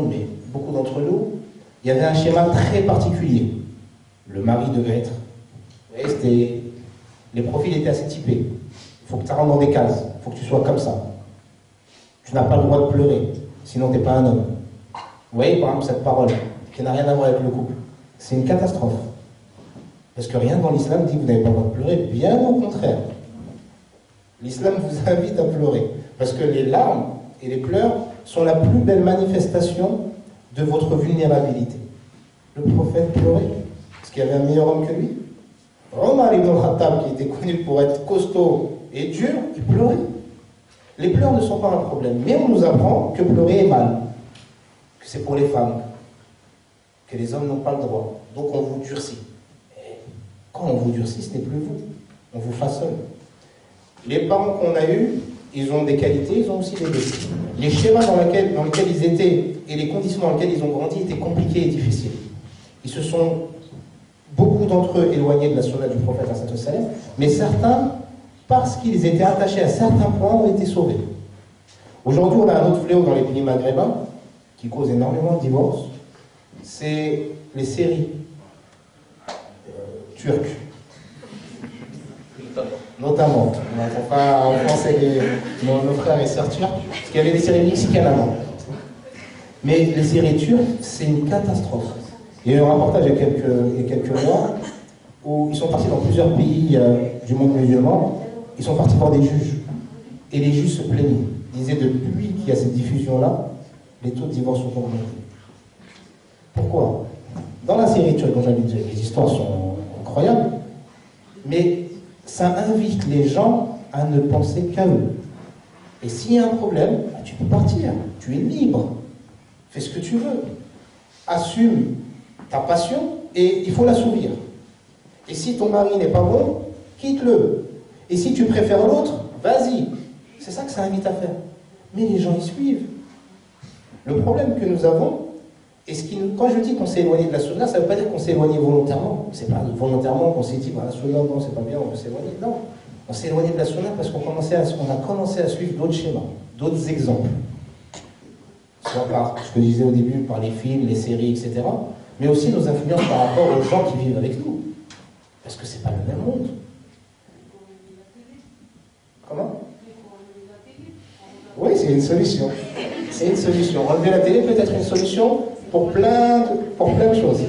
mais beaucoup d'entre nous, il y avait un schéma très particulier. Le mari devait être... Vous voyez, les profils étaient assez typés. Il faut que tu rentres dans des cases. Il faut que tu sois comme ça. Tu n'as pas le droit de pleurer, sinon tu n'es pas un homme. Vous voyez, par exemple, cette parole, qui n'a rien à voir avec le couple. C'est une catastrophe. Parce que rien dans l'islam dit que vous n'avez pas le droit de pleurer. Bien au contraire. L'islam vous invite à pleurer. Parce que les larmes et les pleurs sont la plus belle manifestation de votre vulnérabilité. Le prophète pleurait. Est-ce qu'il y avait un meilleur homme que lui? Omar ibn Khattab, qui était connu pour être costaud et dur, il pleurait. Les pleurs ne sont pas un problème. Mais on nous apprend que pleurer est mal. Que c'est pour les femmes. Que les hommes n'ont pas le droit. Donc on vous durcit. Et quand on vous durcit, ce n'est plus vous. On vous façonne. Les parents qu'on a eus, ils ont des qualités, ils ont aussi des défauts. Les schémas dans lesquels ils étaient et les conditions dans lesquelles ils ont grandi étaient compliqués et difficiles. Ils se sont, beaucoup d'entre eux, éloignés de la sunna du prophète, mais certains, parce qu'ils étaient attachés à certains points, ont été sauvés. Aujourd'hui, on a un autre fléau dans les pays maghrébins qui cause énormément de divorces. C'est les séries turques. Notamment. On n'entend pas en français nos frères et sœurs turcs, parce qu'il y avait des séries mexicaines avant. Mais les séries turques, c'est une catastrophe. Il y a eu un reportage il y a quelques mois où ils sont partis dans plusieurs pays du monde musulman. Ils sont partis voir des juges. Et les juges se plaignaient. Ils disaient depuis qu'il y a cette diffusion-là, les taux de divorce ont augmenté. Pourquoi? Dans la série turque, dont j'avais dit, les histoires sont incroyables, mais ça invite les gens à ne penser qu'à eux. Et s'il y a un problème, tu peux partir. Tu es libre. Fais ce que tu veux. Assume ta passion et il faut l'assouvir. Et si ton mari n'est pas bon, quitte-le. Et si tu préfères l'autre, vas-y. C'est ça que ça invite à faire. Mais les gens y suivent. Le problème que nous avons, quand je dis qu'on s'est éloigné de la sunna, ça ne veut pas dire qu'on s'est éloigné volontairement. C'est pas volontairement qu'on s'est dit, bah, la sunna, non, c'est pas bien, on peut s'éloigner. Non. On s'est éloigné de la sunna parce qu'on a commencé à suivre d'autres schémas, d'autres exemples. Soit par ce que je disais au début, par les films, les séries, etc. Mais aussi nos influences par rapport aux gens qui vivent avec nous. Parce que c'est pas le même monde. Comment? Oui, c'est une solution. C'est une solution. Enlever la télé peut être une solution pour plein de choses.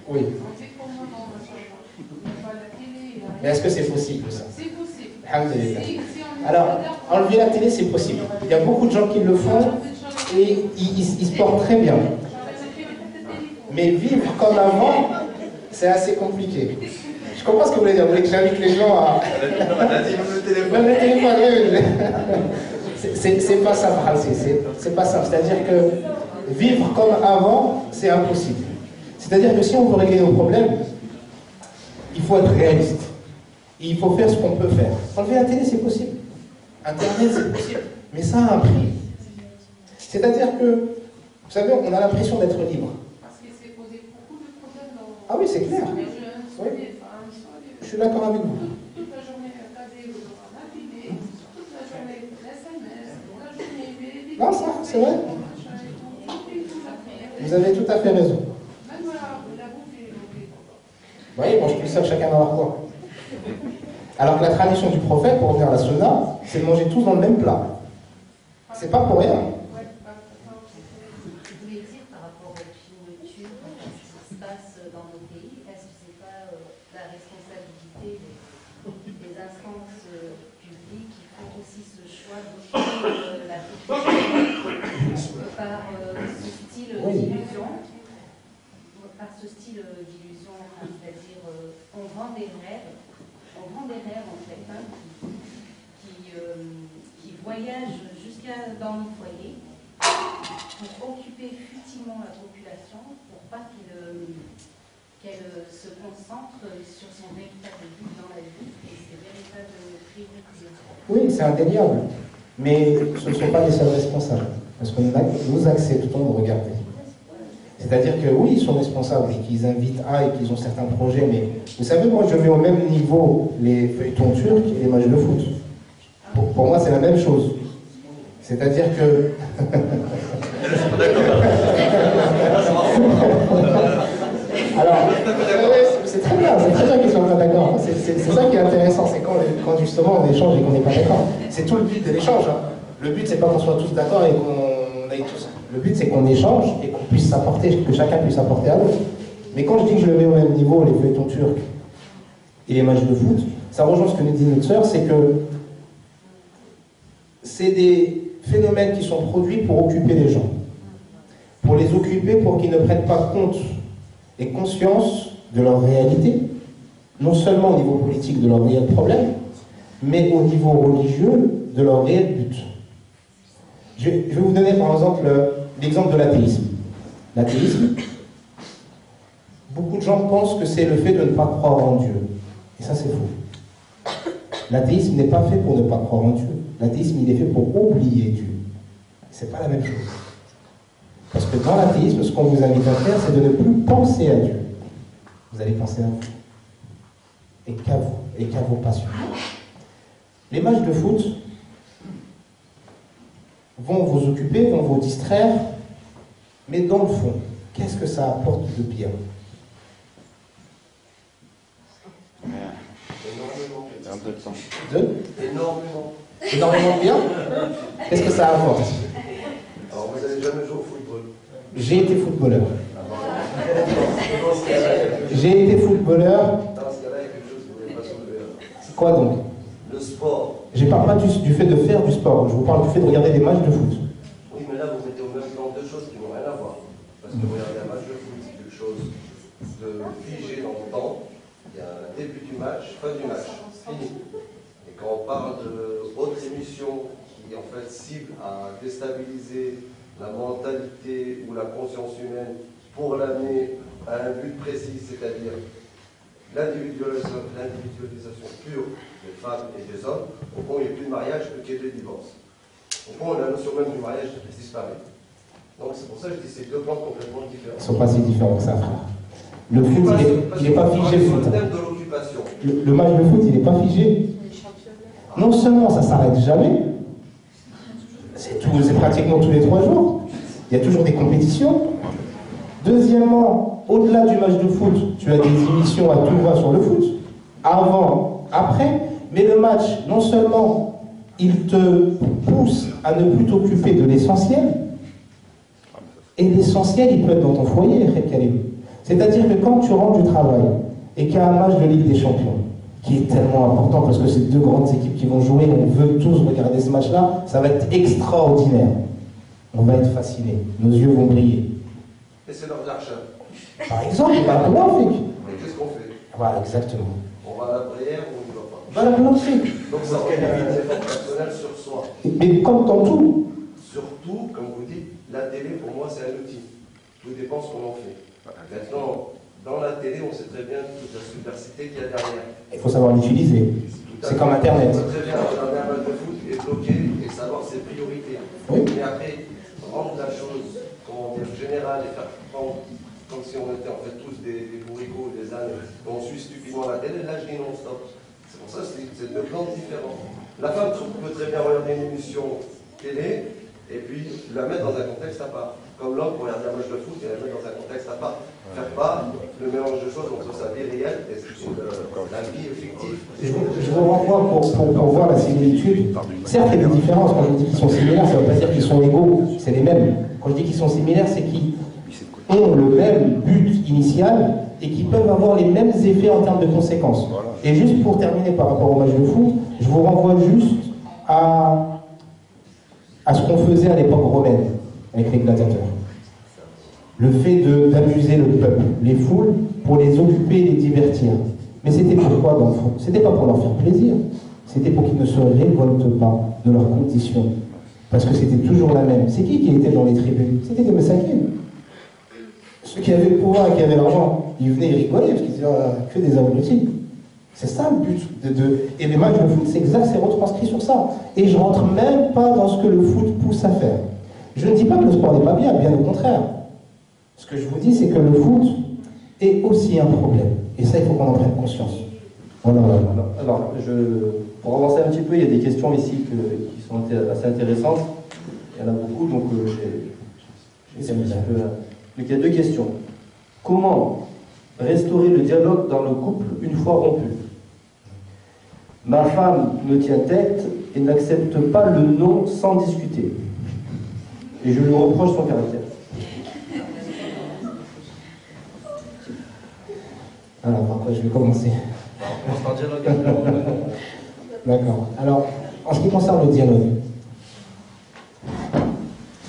Oui. Mais est-ce que c'est possible ça? C'est possible. Alhamdulillah. Alors, enlever la télé, c'est possible. Il y a beaucoup de gens qui le font et ils se portent très bien. Mais vivre comme avant, c'est assez compliqué. Je comprends ce que vous voulez dire. Vous voulez que j'invite les gens à... Même le téléphone. C'est pas simple, c'est pas simple. C'est-à-dire que vivre comme avant, c'est impossible. C'est-à-dire que si on veut régler nos problèmes, il faut être réaliste. Et il faut faire ce qu'on peut faire. Enlever la télé, c'est possible. Internet, c'est possible. Mais ça a un prix. C'est-à-dire que, vous savez, on a l'impression d'être libre. Parce que c'est posé beaucoup de problèmes dans... Ah oui, c'est clair. Oui. Je suis d'accord avec vous. Toute la journée, regardez la télé, toute la journée, SMS, toute la journée... Non, ça, c'est vrai. Vous avez tout à fait raison. Même la bouffe est... Vous voyez, bon, je peux faire chacun dans leur coin. Alors que la tradition du prophète, pour revenir à la sunna, c'est de manger tous dans le même plat. C'est pas pour rien. Vous voulez dire par rapport aux films turcs, ce qui se passe dans nos pays, est-ce que c'est pas la responsabilité des instances publiques qui font aussi ce choix d'offrir la culture par ce style d'illusion, c'est-à-dire on vend des rêves. On vend des rêves en fait, hein, qui voyagent jusqu'à dans nos foyers pour occuper futillement la population, pour pas qu'elle se concentre sur son véritable but dans la vie et ses véritables priorités. Oui, c'est indéniable. Mais ce ne sont pas les seuls responsables. Parce que nous acceptons de regarder. C'est-à-dire que oui, ils sont responsables et qu'ils invitent et qu'ils ont certains projets, mais vous savez, moi je mets au même niveau les feuilletons turcs et les matchs de foot. Pour moi, c'est la même chose. C'est-à-dire que... Alors, c'est très bien qu'ils soient pas d'accord. C'est ça qui est intéressant, c'est quand justement on échange et qu'on n'est pas d'accord. C'est tout le but de l'échange. Hein. Le but, c'est pas qu'on soit tous d'accord et qu'on aille tous. Le but, c'est qu'on échange et qu'on puisse s'apporter, que chacun puisse apporter à l'autre. Mais quand je dis que je le mets au même niveau, les feuilletons turcs et les matchs de foot, ça rejoint ce que nous dit notre sœur, c'est que c'est des phénomènes qui sont produits pour occuper les gens. Pour les occuper, pour qu'ils ne prennent pas compte et conscience de leur réalité, non seulement au niveau politique de leur réel problème, mais au niveau religieux de leur réel but. Je vais vous donner par exemple l'exemple de l'athéisme. L'athéisme, beaucoup de gens pensent que c'est le fait de ne pas croire en Dieu. Et ça, c'est faux. L'athéisme n'est pas fait pour ne pas croire en Dieu. L'athéisme, il est fait pour oublier Dieu. C'est pas la même chose. Parce que dans l'athéisme, ce qu'on vous invite à faire, c'est de ne plus penser à Dieu. Vous allez penser à vous. Et qu'à vous, et qu'à vos passions. Les matchs de foot vont vous occuper, vont vous distraire, mais dans le fond, qu'est-ce que ça apporte de bien? Énormément de bien. Qu'est-ce que ça apporte? Alors, vous n'avez jamais joué au football? J'ai été footballeur. J'ai été footballeur. Dans ce cas-là, il y a quelque chose que vous ne voulez pas soulever. C'est quoi donc? Le sport. Je ne parle pas du fait de faire du sport, je vous parle du fait de regarder des matchs de foot. Oui, mais là, vous mettez au même temps deux choses qui n'ont rien à voir. Parce que regarder un match de foot, c'est quelque chose de figé dans le temps. Il y a un début du match, fin du match, fini. Et quand on parle d'autres émissions qui, en fait, ciblent à déstabiliser la mentalité ou la conscience humaine pour l'amener à un but précis, c'est-à-dire l'individualisation pure des femmes et des hommes, au fond, il n'y a plus de mariage qu'il y ait des divorces. Au fond, la notion même du mariage disparaît. Donc c'est pour ça que je dis que c'est deux plans complètement différents. Ils ne sont pas si différents que ça, frère. Le foot, il n'est pas figé, le foot. Le match de foot, il n'est pas figé. Non seulement ça ne s'arrête jamais, c'est pratiquement tous les 3 jours. Il y a toujours des compétitions. Deuxièmement, au-delà du match de foot, tu as des émissions à tout va sur le foot. Avant, après. Mais le match, non seulement il te pousse à ne plus t'occuper de l'essentiel, et l'essentiel, il peut être dans ton foyer, c'est-à-dire que quand tu rentres du travail et qu'il y a un match de Ligue des Champions, qui est tellement important parce que c'est 2 grandes équipes qui vont jouer, on veut tous regarder ce match-là, ça va être extraordinaire. On va être fascinés, nos yeux vont briller. Et c'est l'heure de l'argent. Par exemple, comment on fait? Mais qu'est-ce qu'on fait? Voilà, exactement. On va à la prière ou on n'y va pas? Voilà, comment on fait? Donc ça revient à un effort personnel sur soi. Mais comme dans tout. Surtout, comme vous dites, la télé, pour moi, c'est un outil. Tout dépend ce qu'on en fait. Maintenant, dans la télé, on sait très bien toute la subversité qu'il y a derrière. Il faut savoir l'utiliser. C'est comme Internet. On sait très bien regarder un match de foot et bloquer et savoir ses priorités. Oui. Mais après, rendre la chose, comment dire, générale et faire prendre comme si on était en fait tous des bourricots, des ânes, et on suit stupidement la télé, là je dis non-stop. C'est pour ça que c'est 2 plans différents. La femme peut très bien regarder une émission télé et puis la mettre dans un contexte à part. Comme l'homme pour regarder un match de foot et la mettre dans un contexte à part. Faire pas le mélange de choses entre sa vie réelle et la vie fictive. Je vous renvoie pour voir la similitude. Certes, il y a des différences. Quand je dis qu'ils sont similaires, ça ne veut pas dire qu'ils sont égaux. C'est les mêmes. Quand je dis qu'ils sont similaires, c'est qu'ils ont le même but initial et qui peuvent avoir les mêmes effets en termes de conséquences. Et juste pour terminer par rapport au match de foot, je vous renvoie juste à ce qu'on faisait à l'époque romaine avec les gladiateurs. Le fait d'amuser le peuple, les foules, pour les occuper et les divertir. Mais c'était pourquoi dans le fond? C'était pas pour leur faire plaisir, c'était pour qu'ils ne se révoltent pas de leurs conditions. Parce que c'était toujours la même. C'est qui était dans les tribunes? C'était des Massakines. Ceux qui avaient le pouvoir et qui avaient l'argent, ils venaient, ils rigolaient parce qu'ils disaient que des abrutis. C'est ça le but. Et les matchs de foot, c'est exact, c'est retranscrit sur ça. Et je rentre même pas dans ce que le foot pousse à faire. Je ne dis pas que le sport n'est pas bien, bien au contraire. Ce que je vous dis, c'est que le foot est aussi un problème. Et ça, il faut qu'on en prenne conscience. Voilà. Alors, Pour avancer un petit peu, il y a des questions ici qui sont assez intéressantes. Il y en a beaucoup, donc j'essaie un petit peu. Donc il y a deux questions. Comment restaurer le dialogue dans le couple une fois rompu? Ma femme me tient tête et n'accepte pas le non sans discuter. Et je lui reproche son caractère. Alors, par quoi je vais commencer? On commence par dialogue. D'accord. Alors, en ce qui concerne le dialogue,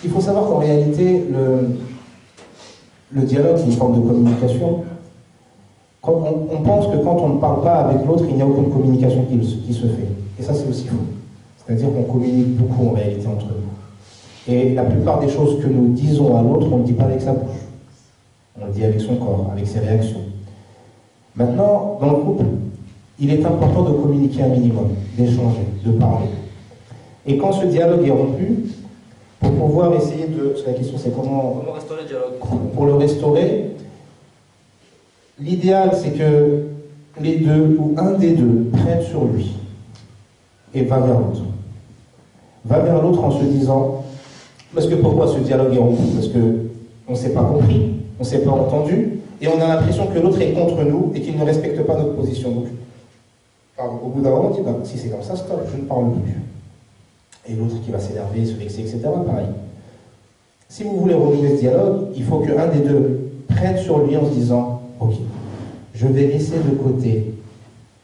il faut savoir qu'en réalité, le dialogue, c'est une forme de communication. On pense que quand on ne parle pas avec l'autre, il n'y a aucune communication qui se fait. Et ça, c'est aussi faux. C'est-à-dire qu'on communique beaucoup en réalité entre nous. Et la plupart des choses que nous disons à l'autre, on ne le dit pas avec sa bouche. On le dit avec son corps, avec ses réactions. Maintenant, dans le couple, il est important de communiquer un minimum, d'échanger, de parler. Et quand ce dialogue est rompu, pour pouvoir essayer de... La question c'est comment restaurer le dialogue? Pour le restaurer, l'idéal c'est que les deux, ou un des deux, prenne sur lui et va vers l'autre. Va vers l'autre en se disant... Parce que pourquoi ce dialogue est rompu? Parce qu'on ne s'est pas compris, on ne s'est pas entendu, et on a l'impression que l'autre est contre nous et qu'il ne respecte pas notre position. Donc, au bout d'un moment, on dit, si c'est comme ça, stop, je ne parle plus. Et l'autre qui va s'énerver, se vexer, etc., pareil. Si vous voulez renouer ce dialogue, il faut qu'un des deux prenne sur lui en se disant, ok, je vais laisser de côté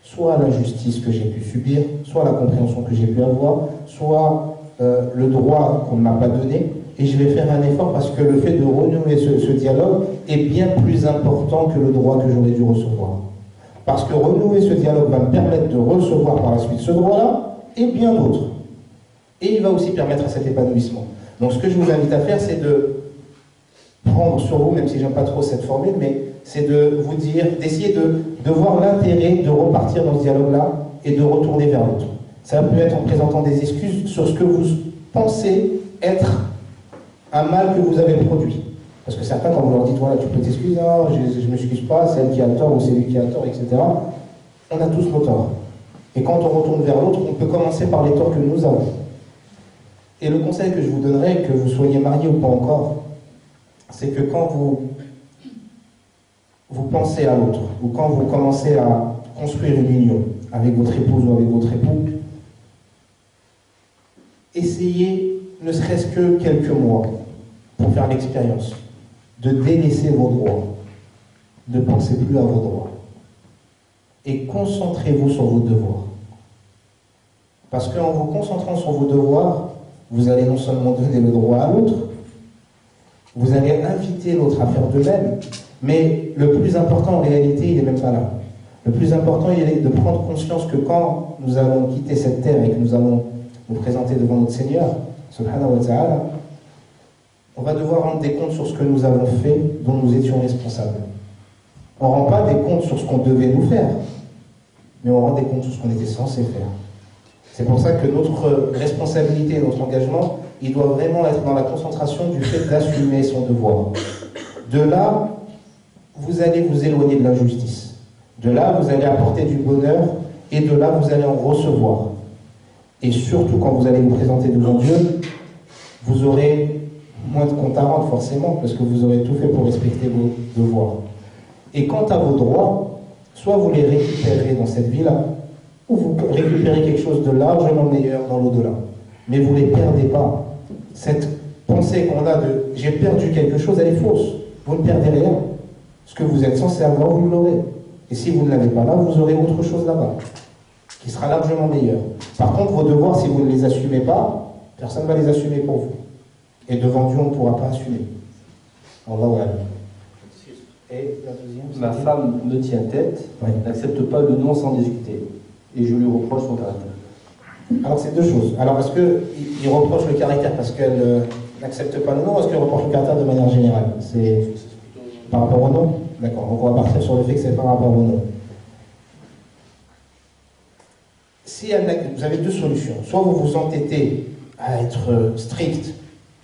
soit la justice que j'ai pu subir, soit la compréhension que j'ai pu avoir, soit le droit qu'on ne m'a pas donné, et je vais faire un effort parce que le fait de renouer ce dialogue est bien plus important que le droit que j'aurais dû recevoir. Parce que renouer ce dialogue va me permettre de recevoir par la suite ce droit-là et bien d'autres. Et il va aussi permettre à cet épanouissement. Donc ce que je vous invite à faire, c'est de prendre sur vous, même si j'aime pas trop cette formule, mais c'est de vous dire, d'essayer de voir l'intérêt de repartir dans ce dialogue-là et de retourner vers l'autre. Ça peut être en présentant des excuses sur ce que vous pensez être un mal que vous avez produit. Parce que certains, quand vous leur dites, voilà, tu peux t'excuser, non, je ne m'excuse pas, c'est elle qui a le tort ou c'est lui qui a le tort, etc., on a tous nos torts. Et quand on retourne vers l'autre, on peut commencer par les torts que nous avons. Et le conseil que je vous donnerais, que vous soyez marié ou pas encore, c'est que quand vous pensez à l'autre, ou quand vous commencez à construire une union avec votre épouse ou avec votre époux, essayez, ne serait-ce que quelques mois, pour faire l'expérience, de délaisser vos droits, de ne penser plus à vos droits. Et concentrez-vous sur vos devoirs. Parce qu'en vous concentrant sur vos devoirs, vous allez non seulement donner le droit à l'autre, vous allez inviter l'autre à faire de même, mais le plus important en réalité, il n'est même pas là. Le plus important, il est de prendre conscience que quand nous allons quitter cette terre et que nous allons nous présenter devant notre Seigneur, subhanahu wa ta'ala, on va devoir rendre des comptes sur ce que nous avons fait, dont nous étions responsables. On ne rend pas des comptes sur ce qu'on devait nous faire, mais on rend des comptes sur ce qu'on était censé faire. C'est pour ça que notre responsabilité, notre engagement, il doit vraiment être dans la concentration du fait d'assumer son devoir. De là, vous allez vous éloigner de l'injustice. De là, vous allez apporter du bonheur, et de là, vous allez en recevoir. Et surtout, quand vous allez vous présenter devant Dieu, vous aurez moins de compte à rendre, forcément, parce que vous aurez tout fait pour respecter vos devoirs. Et quant à vos droits, soit vous les récupérez dans cette vie-là, ou vous récupérez quelque chose de largement meilleur dans l'au-delà. Mais vous ne les perdez pas. Cette pensée qu'on a de « j'ai perdu quelque chose », elle est fausse. Vous ne perdez rien. Ce que vous êtes censé avoir, vous l'aurez. Et si vous ne l'avez pas là, vous aurez autre chose là-bas, qui sera largement meilleur. Par contre, vos devoirs, si vous ne les assumez pas, personne ne va les assumer pour vous. Et devant Dieu, on ne pourra pas assumer. Allahu Akbar. Et la deuxième, ma femme me tient tête, n'accepte pas le non sans discuter. Et je lui reproche son caractère. Alors c'est deux choses. Alors est-ce qu'il reproche le caractère parce qu'elle n'accepte pas le non, ou est-ce qu'il reproche le caractère de manière générale? C'est par rapport au non? D'accord, donc on va partir sur le fait que c'est par rapport au non. Si vous avez deux solutions. Soit vous vous entêtez à être strict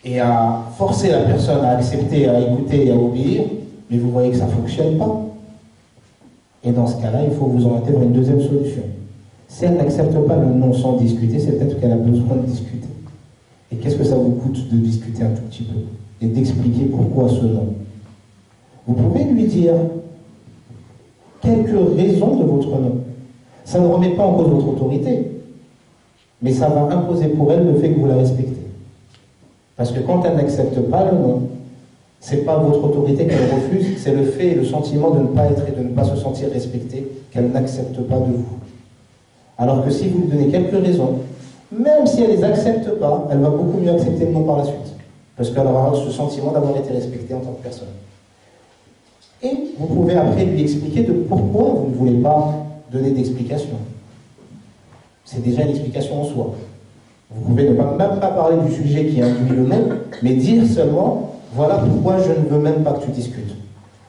et à forcer la personne à accepter, à écouter et à obéir, mais vous voyez que ça ne fonctionne pas. Et dans ce cas-là, il faut vous orienter vers une deuxième solution. Si elle n'accepte pas le non sans discuter, c'est peut-être qu'elle a besoin de discuter. Et qu'est-ce que ça vous coûte de discuter un tout petit peu et d'expliquer pourquoi ce non? Vous pouvez lui dire quelques raisons de votre non. Ça ne remet pas en cause votre autorité, mais ça va imposer pour elle le fait que vous la respectez. Parce que quand elle n'accepte pas le non, c'est pas votre autorité qu'elle refuse, c'est le fait et le sentiment de ne pas être et de ne pas se sentir respectée qu'elle n'accepte pas de vous. Alors que si vous lui donnez quelques raisons, même si elle ne les accepte pas, elle va beaucoup mieux accepter le non par la suite. Parce qu'elle aura ce sentiment d'avoir été respectée en tant que personne. Et vous pouvez après lui expliquer de pourquoi vous ne voulez pas donner d'explication. C'est déjà une explication en soi. Vous pouvez ne pas, même pas parler du sujet qui induit le non, mais dire seulement, voilà pourquoi je ne veux même pas que tu discutes.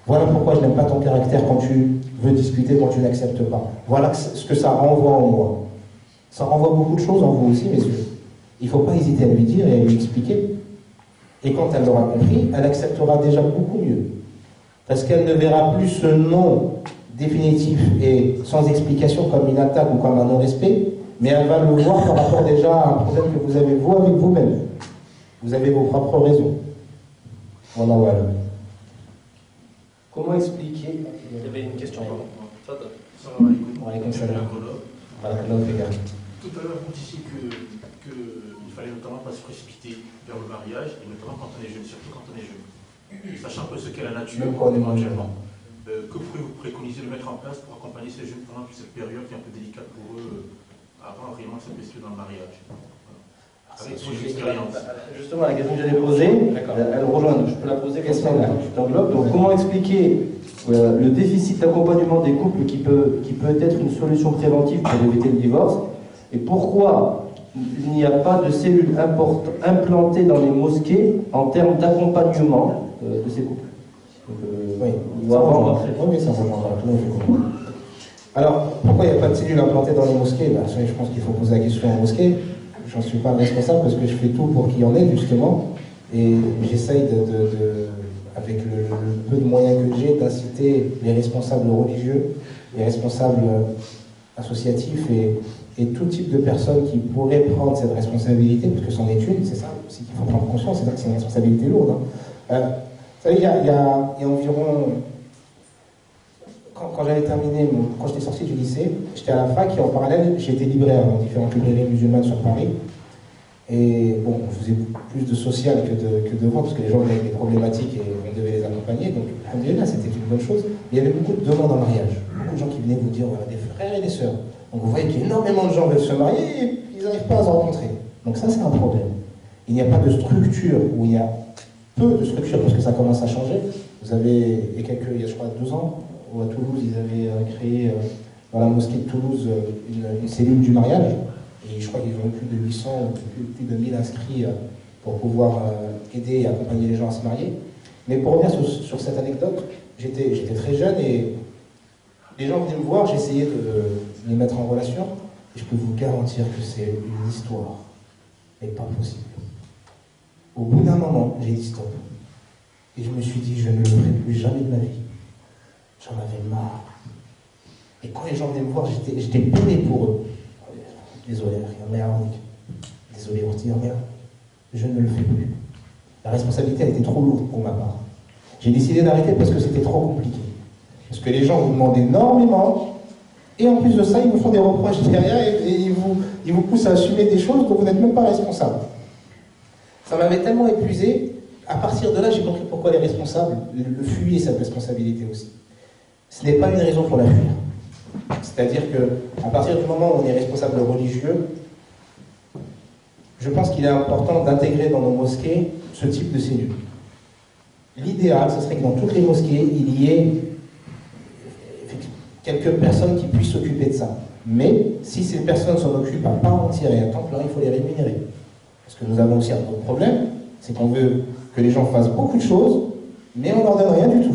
Voilà pourquoi je n'aime pas ton caractère quand tu veux discuter, quand tu n'acceptes pas. Voilà ce que ça renvoie en moi. Ça renvoie beaucoup de choses en vous aussi, messieurs. Il ne faut pas hésiter à lui dire et à lui expliquer. Et quand elle l'aura compris, elle acceptera déjà beaucoup mieux. Parce qu'elle ne verra plus ce non définitif et sans explication comme une attaque ou comme un non-respect, mais elle va le voir par rapport déjà à un problème que vous avez vous avec vous-même. Vous avez vos propres raisons. Voilà, voilà. Comment expliquer... Il y avait une question. Tout à l'heure, on dit ici qu'il fallait notamment pas se précipiter vers le mariage, et notamment quand on est jeune, surtout quand on est jeune. Sachant un peu ce qu'est la nature, éventuellement. Que pouvez-vous préconiser de mettre en place pour accompagner ces jeunes pendant toute cette période qui est un peu délicate pour eux, avant réellement de s'investir dans le mariage? Avec vos expériences. Justement, la question que j'allais poser, elle rejoint, je peux la poser comme ça, t'englobe. Donc, comment expliquer le déficit d'accompagnement des couples qui peut être une solution préventive pour éviter le divorce, et pourquoi il n'y a pas de cellules implantées dans les mosquées en termes d'accompagnement de ces couples? Oui, ça rejoindra. Alors, pourquoi il n'y a pas de cellules implantées dans les mosquées? Je pense qu'il faut poser la question en mosquée. J'en suis pas responsable parce que je fais tout pour qu'il y en ait, justement. Et j'essaye, avec le peu de moyens que j'ai, d'inciter les responsables religieux, les responsables associatifs et tout type de personnes qui pourraient prendre cette responsabilité, parce que c'en est une, c'est ça aussi qu'il faut prendre conscience, c'est-à-dire que c'est une responsabilité lourde. Vous savez, il y a environ... Quand j'avais terminé, quand j'étais sorti du lycée, j'étais à la fac et en parallèle, j'étais libraire dans différentes librairies musulmanes sur Paris. Et bon, on faisait plus de social que de vente, parce que les gens avaient des problématiques et on devait les accompagner. Donc, alhamdoulilah, c'était une bonne chose. Mais il y avait beaucoup de demandes en mariage. Beaucoup de gens qui venaient vous dire, voilà, des frères et des sœurs. Donc vous voyez qu'énormément de gens veulent se marier et ils n'arrivent pas à se rencontrer. Donc ça, c'est un problème. Il n'y a pas de structure, ou il y a peu de structure, parce que ça commence à changer. Vous avez, il y a je crois 2 ans, où à Toulouse, ils avaient créé, dans la mosquée de Toulouse, une cellule du mariage. Et je crois qu'ils ont eu plus de 800 ou plus de 1000 inscrits pour pouvoir aider et accompagner les gens à se marier. Mais pour revenir sur cette anecdote, j'étais très jeune et les gens venaient me voir, j'essayais de les mettre en relation. Et je peux vous garantir que c'est une histoire, mais pas possible. Au bout d'un moment, j'ai dit stop. Et je me suis dit, je ne le ferai plus jamais de ma vie. J'en avais marre. Et quand les gens venaient me voir, j'étais peiné pour eux. Désolé, rien, désolé, on se dit rien. Je ne le fais plus. La responsabilité, elle était trop lourde pour ma part. J'ai décidé d'arrêter parce que c'était trop compliqué. Parce que les gens vous demandent énormément, et en plus de ça, ils vous font des reproches derrière et ils vous poussent à assumer des choses dont vous n'êtes même pas responsable. Ça m'avait tellement épuisé. À partir de là, j'ai compris pourquoi les responsables le fuyaient, cette responsabilité aussi. Ce n'est pas une raison pour la fuir. C'est-à-dire qu'à partir du moment où on est responsable religieux, je pense qu'il est important d'intégrer dans nos mosquées ce type de cellules. L'idéal, ce serait que dans toutes les mosquées, il y ait quelques personnes qui puissent s'occuper de ça. Mais si ces personnes s'en occupent à part entière et à temps plein, il faut les rémunérer. Parce que nous avons aussi un autre problème, c'est qu'on veut que les gens fassent beaucoup de choses, mais on ne leur donne rien du tout.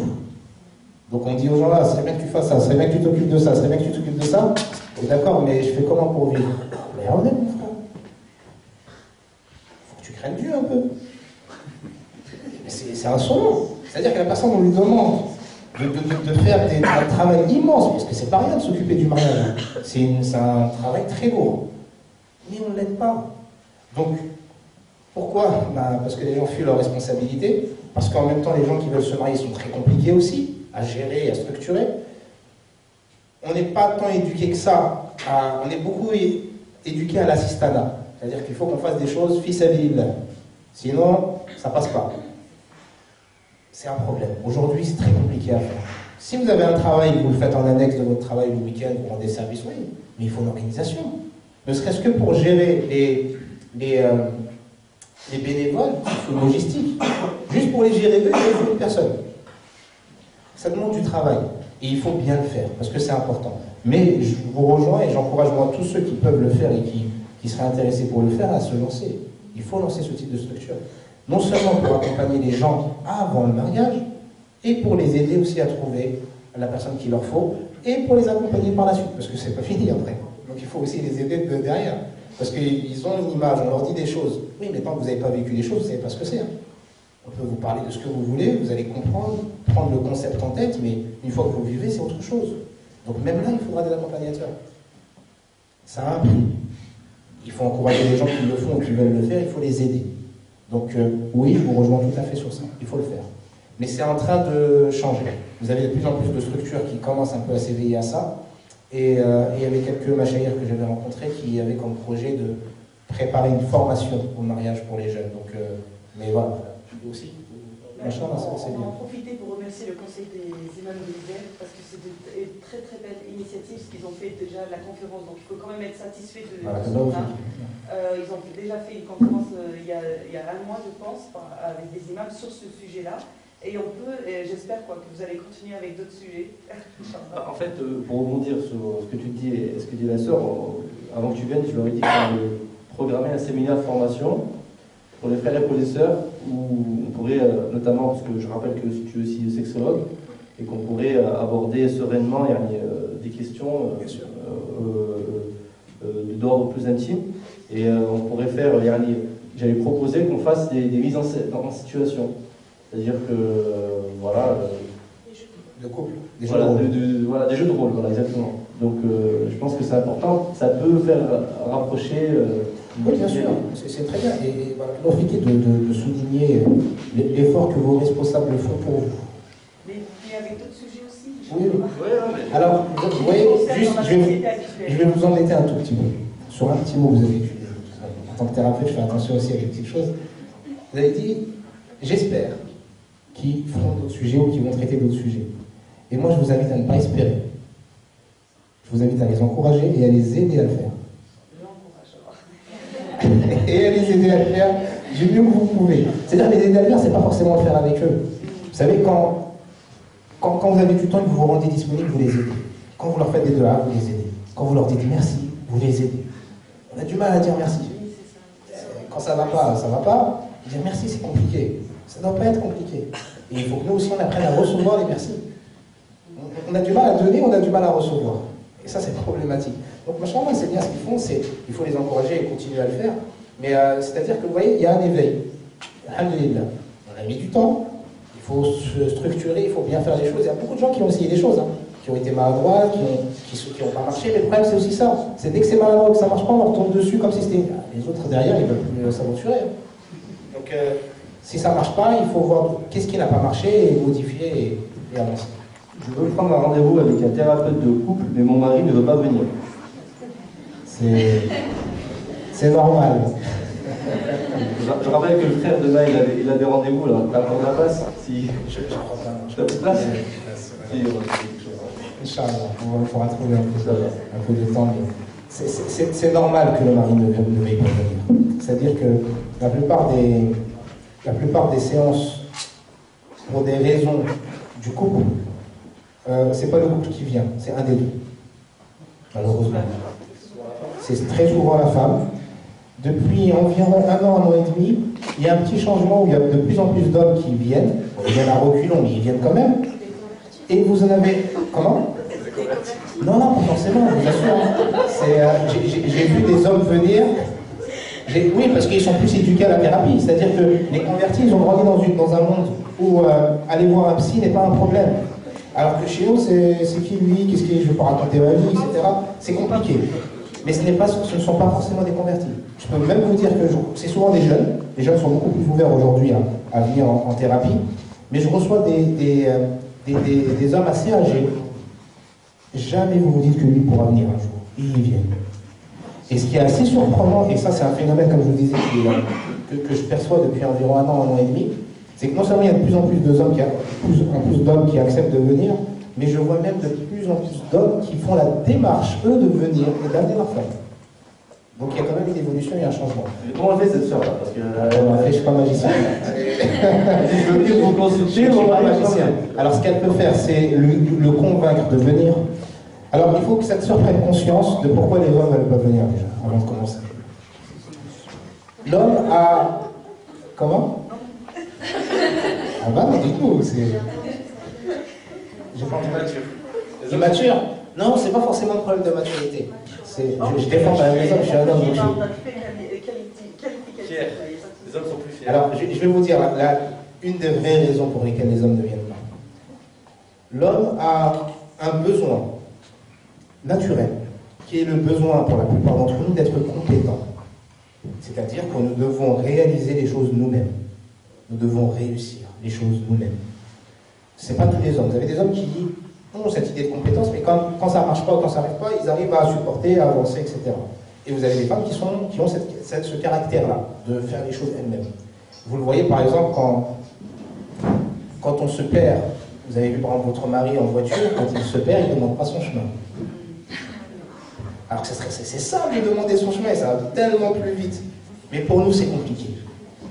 Donc on dit aux gens là, c'est bien que tu fasses ça, c'est bien que tu t'occupes de ça, c'est bien que tu t'occupes de ça. D'accord, mais je fais comment pour vivre? Mais on est mon frère. Faut que tu craignes Dieu un peu. C'est insolent. C'est-à-dire que la personne, on lui demande de faire un travail immense, parce que c'est pas rien de s'occuper du mariage. C'est un travail très lourd. Mais on ne l'aide pas. Donc, pourquoi? Parce que les gens fuient leurs responsabilités, parce qu'en même temps, les gens qui veulent se marier sont très compliqués aussi, à gérer, à structurer. On n'est pas tant éduqué que ça, on est beaucoup éduqué à l'assistanat. C'est-à-dire qu'il faut qu'on fasse des choses fis-à-vis-là. Sinon, ça passe pas. C'est un problème. Aujourd'hui, c'est très compliqué à faire. Si vous avez un travail, vous le faites en annexe de votre travail le week-end, vous rendez service, oui, mais il faut une organisation. Ne serait-ce que pour gérer les bénévoles, il faut une logistique. Juste pour les gérer eux, il faut une personne. Ça demande du travail. Et il faut bien le faire, parce que c'est important. Mais je vous rejoins et j'encourage moi tous ceux qui peuvent le faire et qui seraient intéressés pour le faire à se lancer. Il faut lancer ce type de structure. Non seulement pour accompagner les gens avant le mariage, et pour les aider aussi à trouver la personne qu'il leur faut, et pour les accompagner par la suite, parce que c'est pas fini après. Donc il faut aussi les aider de derrière. Parce qu'ils ont une image, on leur dit des choses. Oui, mais tant que vous n'avez pas vécu les choses, vous ne savez pas ce que c'est. Hein. On peut vous parler de ce que vous voulez, vous allez comprendre, prendre le concept en tête, mais une fois que vous vivez, c'est autre chose. Donc même là, il faudra des accompagnateurs. Ça a un prix. Il faut encourager les gens qui le font ou qui veulent le faire, il faut les aider. Donc oui, je vous rejoins tout à fait sur ça, il faut le faire. Mais c'est en train de changer. Vous avez de plus en plus de structures qui commencent un peu à s'éveiller à ça. Et il y avait quelques machaïrs que j'avais rencontrés qui avaient comme projet de préparer une formation au mariage pour les jeunes. Donc, mais voilà, aussi. On va en profiter pour remercier le Conseil des imams de l'Isère parce que c'est une très très belle initiative ce qu'ils ont fait déjà la conférence, donc il faut quand même être satisfait de ce qu'on a. Ils ont déjà fait une conférence il y a un mois je pense avec des imams sur ce sujet-là et on peut, j'espère que vous allez continuer avec d'autres sujets. En fait, pour rebondir sur ce que tu dis et ce que dit la sœur, avant que tu viennes, je leur ai dit qu'on allait programmer un séminaire de formation pour les frères et pour les sœurs, où on pourrait, notamment, parce que je rappelle que tu es aussi sexologue, et qu'on pourrait aborder sereinement des questions d'ordre plus intime, et on pourrait faire, j'allais proposer qu'on fasse des mises en situation, c'est-à-dire que, voilà... de couple, des jeux de rôle, voilà, exactement. Donc je pense que c'est important, ça peut faire rapprocher... Oui, bien sûr, c'est très bien. Et voilà, profitez de souligner l'effort que vos responsables font pour vous. Mais il y avait d'autres sujets aussi. Oui. Alors, vous voyez, juste, je vais vous embêter un tout petit peu. Sur un petit mot que vous avez utilisé. En tant que thérapeute, je fais attention aussi à des petites choses. Vous avez dit, j'espère qu'ils feront d'autres sujets ou qu'ils vont traiter d'autres sujets. Et moi, je vous invite à ne pas espérer. Je vous invite à les encourager et à les aider à le faire. Et à les aider à le faire du mieux que vous pouvez. C'est-à-dire les aider à le faire, c'est pas forcément le faire avec eux. Vous savez, quand vous avez du temps et que vous vous rendez disponible, vous les aidez. Quand vous leur faites des devoirs, vous les aidez. Quand vous leur dites merci, vous les aidez. On a du mal à dire merci. Quand ça va pas, ça va pas. Dire merci, c'est compliqué. Ça ne doit pas être compliqué. Et il faut que nous aussi, on apprenne à recevoir les merci. On a du mal à donner, on a du mal à recevoir. Et ça, c'est problématique. Donc, machallah, c'est bien ce qu'ils font, il faut les encourager et continuer à le faire. Mais c'est-à-dire que, vous voyez, il y a un éveil. Alhamdulillah. On a mis du temps, il faut se structurer, il faut bien faire les choses. Il y a beaucoup de gens qui ont essayé des choses, hein, qui ont été maladroits, qui n'ont pas marché. Mais le problème, c'est aussi ça. C'est dès que c'est maladroit, que ça ne marche pas, on leur tombe dessus comme si c'était... Les autres, derrière, ils ne veulent plus s'aventurer. Donc, si ça ne marche pas, il faut voir qu'est-ce qui n'a pas marché et modifier et avancer. Je veux prendre un rendez-vous avec un thérapeute de couple, mais mon mari ne veut pas venir. C'est normal. Je rappelle que le frère de Maï, il avait rendez-vous, là. T'as encore de la place? Si. Je crois pas. Tu as plus de place? Si, Inch'Allah, il faudra trouver un peu de temps. C'est normal que le mari ne veuille pas venir. C'est-à-dire que la plupart des séances, pour des raisons du couple, c'est pas le couple qui vient, c'est un des deux. Malheureusement. C'est très souvent la femme. Depuis environ un an et demi, il y a un petit changement où il y a de plus en plus d'hommes qui viennent. Ils viennent à reculons, mais ils viennent quand même. Et vous en avez... Comment? Non, pas forcément, je vous assure. J'ai vu des hommes venir... Oui, parce qu'ils sont plus éduqués à la thérapie. C'est-à-dire que les convertis, ils ont grandi dans un monde où aller voir un psy n'est pas un problème. Alors que chez nous, c'est qui lui, qu'est-ce qu'il je vais pas raconter ma vie, etc. C'est compliqué. Mais ce ne sont pas forcément des convertis. Je peux même vous dire que c'est souvent des jeunes. Les jeunes sont beaucoup plus ouverts aujourd'hui à venir en thérapie. Mais je reçois des hommes assez âgés. Jamais vous vous dites que lui pourra venir un jour. Et ils viennent. Et ce qui est assez surprenant, et ça c'est un phénomène, comme je vous disais, que je perçois depuis environ un an et demi, c'est que non seulement il y a de plus en plus d'hommes qui acceptent de venir, mais je vois même de plus en plus d'hommes qui font la démarche, eux, de venir et d'amener leur femme. Donc il y a quand même une évolution et un changement. Mais comment elle fait cette sœur-là? Parce que je suis pas magicien. Je veux dire, vous consulter, je suis pas magicien. Alors ce qu'elle peut faire, c'est le convaincre de venir. Alors il faut que cette sœur prenne conscience de pourquoi les hommes ne veulent pas venir déjà, avant de commencer. L'homme a... Comment? Ah bah non, du tout, c'est... J'ai pas entendu. Immature? Non, c'est pas forcément un problème de maturité. Je défends quand même les hommes, je suis un homme. Les hommes sont plus fiers. Alors, je vais vous dire, une des vraies raisons pour lesquelles les hommes ne viennent pas. L'homme a un besoin naturel, qui est le besoin, pour la plupart d'entre nous, d'être compétent. C'est-à-dire que nous devons réaliser les choses nous-mêmes. Nous devons réussir les choses nous-mêmes. Ce n'est pas tous les hommes. Vous avez des hommes qui ont cette idée de compétence, mais quand ça ne marche pas ou quand ça n'arrive pas, ils arrivent à supporter, à avancer, etc. Et vous avez des femmes qui ont ce caractère-là, de faire les choses elles-mêmes. Vous le voyez par exemple quand on se perd. Vous avez vu par exemple votre mari en voiture, quand il se perd, il ne demande pas son chemin. Alors que c'est simple de demander son chemin, et ça va tellement plus vite. Mais pour nous, c'est compliqué.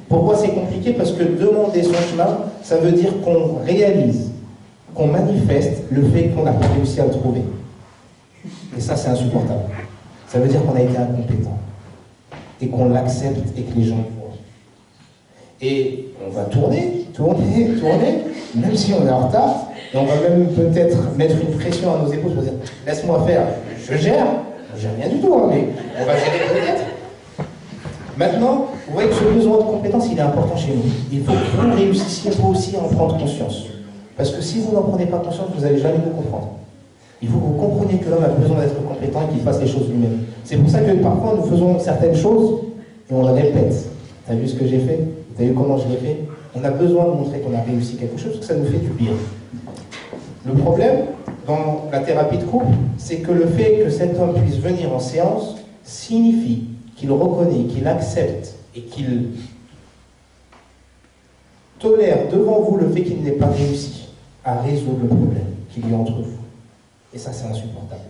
Pourquoi c'est compliqué? Parce que demander son chemin, ça veut dire qu'on réalise, qu'on manifeste le fait qu'on n'a pas réussi à le trouver. Et ça, c'est insupportable. Ça veut dire qu'on a été incompétent. Et qu'on l'accepte et que les gens le voient. Et on va tourner, même si on est en retard, et on va même peut-être mettre une pression à nos épaules pour dire « laisse-moi faire, je gère ». Je gère rien du tout, hein, mais on va gérer peut-être. Maintenant, vous voyez que ce besoin de compétence, il est important chez nous. Il faut que vous réussissiez vous aussi à en prendre conscience. Parce que si vous n'en prenez pas conscience, vous n'allez jamais nous comprendre. Il faut que vous compreniez que l'homme a besoin d'être compétent et qu'il fasse les choses lui-même. C'est pour ça que parfois nous faisons certaines choses et on les répète. T'as vu ce que j'ai fait? T'as vu comment je l'ai fait? On a besoin de montrer qu'on a réussi quelque chose, parce que ça nous fait du bien. Le problème, dans la thérapie de couple, c'est que le fait que cet homme puisse venir en séance signifie qu'il reconnaît, qu'il accepte et qu'il tolère devant vous le fait qu'il n'ait pas réussi à résoudre le problème qu'il y a entre vous. Et ça, c'est insupportable.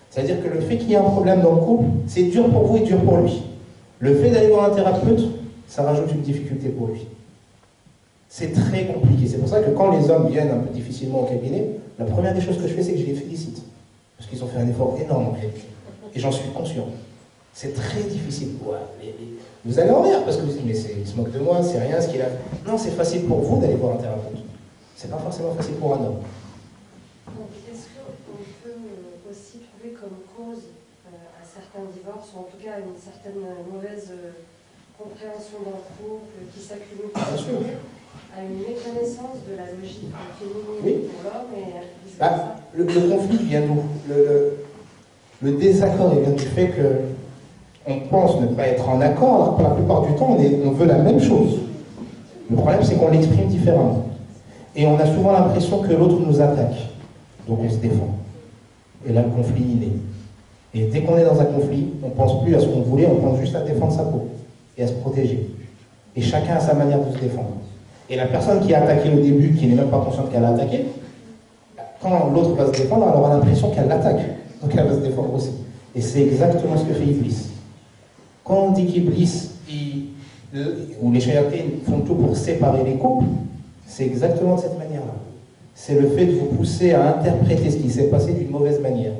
C'est-à-dire que le fait qu'il y ait un problème dans le couple, c'est dur pour vous et dur pour lui. Le fait d'aller voir un thérapeute, ça rajoute une difficulté pour lui. C'est très compliqué. C'est pour ça que quand les hommes viennent un peu difficilement au cabinet, la première des choses que je fais, c'est que je les félicite. Parce qu'ils ont fait un effort énorme en réalité. Et j'en suis conscient. C'est très difficile. Ouais, vous allez en rire parce que vous dites, mais il se moque de moi, c'est rien ce qu'il a fait. Non, c'est facile pour vous d'aller voir un thérapeute. C'est pas forcément facile pour un homme. Donc, est-ce qu'on peut aussi trouver comme cause à certains divorces, ou en tout cas une certaine mauvaise compréhension dans le couple qui s'accumule à une méconnaissance de la logique féminine pour l'homme et vice-versa? Le conflit vient d'où? Le désaccord vient du fait qu'on pense ne pas être en accord, alors que la plupart du temps, on veut la même chose. Le problème, c'est qu'on l'exprime différemment. Et on a souvent l'impression que l'autre nous attaque. Donc on se défend. Et là, le conflit, il est. Et dès qu'on est dans un conflit, on ne pense plus à ce qu'on voulait, on pense juste à défendre sa peau et à se protéger. Et chacun a sa manière de se défendre. Et la personne qui a attaqué au début, qui n'est même pas consciente qu'elle a attaqué, quand l'autre va se défendre, elle aura l'impression qu'elle l'attaque. Donc elle va se défendre aussi. Et c'est exactement ce que fait Iblis. Quand on dit qu'Iblis, ou les shayatin font tout pour séparer les couples, c'est exactement de cette manière-là. C'est le fait de vous pousser à interpréter ce qui s'est passé d'une mauvaise manière.